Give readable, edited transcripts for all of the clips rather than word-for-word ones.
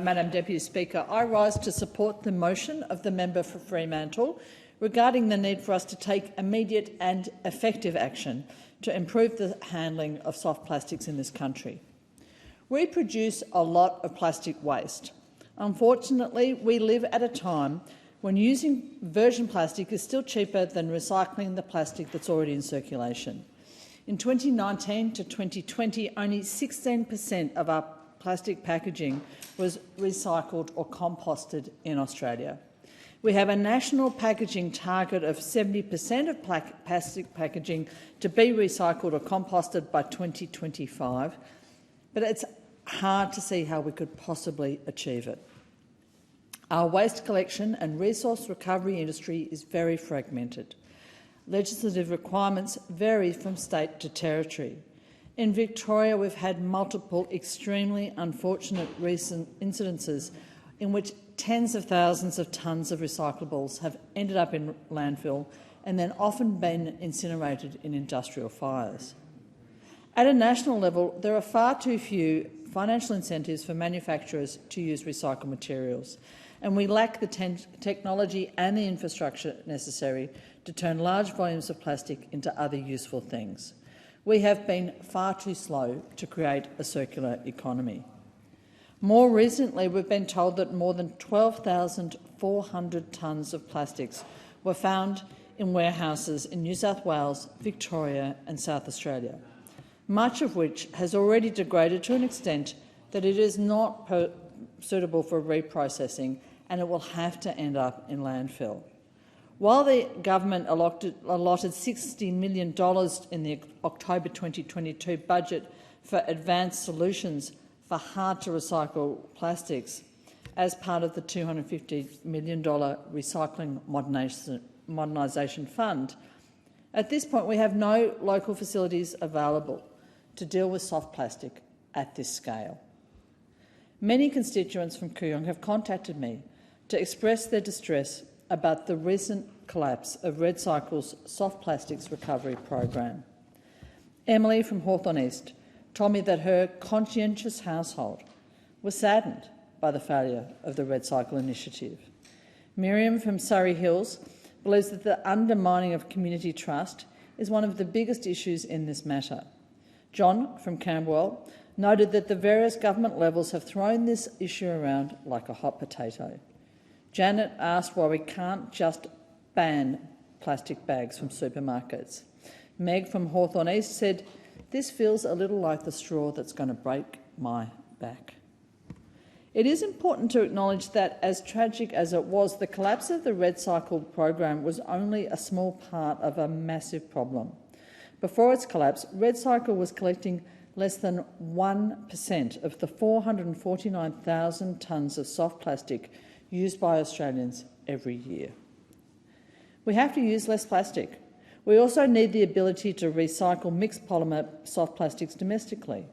Madam Deputy Speaker, I rise to support the motion of the member for Fremantle regarding the need for us to take immediate and effective action to improve the handling of soft plastics in this country. We produce a lot of plastic waste. Unfortunately, we live at a time when using virgin plastic is still cheaper than recycling the plastic that's already in circulation. In 2019 to 2020, only 16% of our plastic packaging was recycled or composted in Australia. We have a national packaging target of 70% of plastic packaging to be recycled or composted by 2025, but it's hard to see how we could possibly achieve it. Our waste collection and resource recovery industry is very fragmented. Legislative requirements vary from state to territory. In Victoria, we've had multiple extremely unfortunate recent incidences in which tens of thousands of tonnes of recyclables have ended up in landfill and then often been incinerated in industrial fires. At a national level, there are far too few financial incentives for manufacturers to use recycled materials, and we lack the technology and the infrastructure necessary to turn large volumes of plastic into other useful things. We have been far too slow to create a circular economy. More recently, we've been told that more than 12,400 tonnes of plastics were found in warehouses in New South Wales, Victoria and South Australia, much of which has already degraded to an extent that it is not suitable for reprocessing and it will have to end up in landfill. While the government allotted $60 million in the October 2022 budget for advanced solutions for hard-to-recycle plastics as part of the $250 million Recycling Modernisation Fund, at this point we have no local facilities available to deal with soft plastic at this scale. Many constituents from Kooyong have contacted me to express their distress about the recent collapse of RedCycle's soft plastics recovery program. Emily from Hawthorn East told me that her conscientious household was saddened by the failure of the RedCycle initiative. Miriam from Surrey Hills believes that the undermining of community trust is one of the biggest issues in this matter. John from Camberwell noted that the various government levels have thrown this issue around like a hot potato. Janet asked why we can't just ban plastic bags from supermarkets. Meg from Hawthorn East said, "This feels a little like the straw that's going to break my back." It is important to acknowledge that, as tragic as it was, the collapse of the RedCycle program was only a small part of a massive problem. Before its collapse, RedCycle was collecting less than 1% of the 449,000 tonnes of soft plastic used by Australians every year. We have to use less plastic. We also need the ability to recycle mixed polymer soft plastics domestically.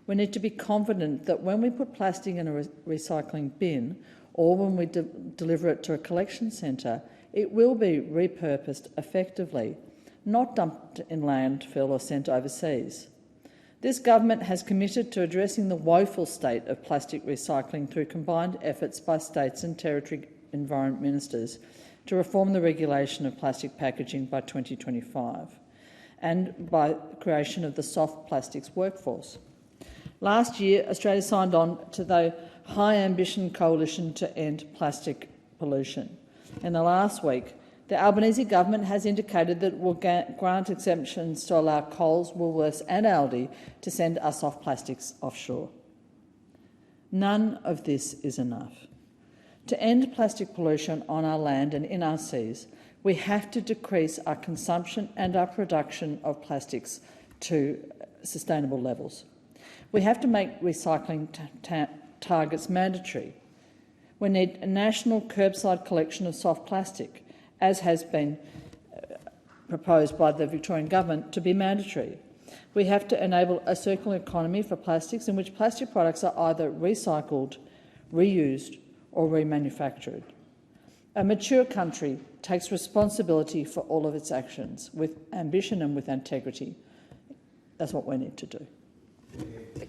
We need to be confident that when we put plastic in a recycling bin or when we deliver it to a collection centre, it will be repurposed effectively, not dumped in landfill or sent overseas. This government has committed to addressing the woeful state of plastic recycling through combined efforts by states and territory environment ministers to reform the regulation of plastic packaging by 2025 and by creation of the soft plastics workforce. Last year, Australia signed on to the High Ambition Coalition to End Plastic Pollution. In the last week, the Albanese government has indicated that it will grant exemptions to allow Coles, Woolworths and Aldi to send our soft plastics offshore. None of this is enough. To end plastic pollution on our land and in our seas, we have to decrease our consumption and our production of plastics to sustainable levels. We have to make recycling targets mandatory. We need a national curbside collection of soft plastic, as has been proposed by the Victorian government, to be mandatory. We have to enable a circular economy for plastics in which plastic products are either recycled, reused or remanufactured. A mature country takes responsibility for all of its actions with ambition and with integrity. That's what we need to do.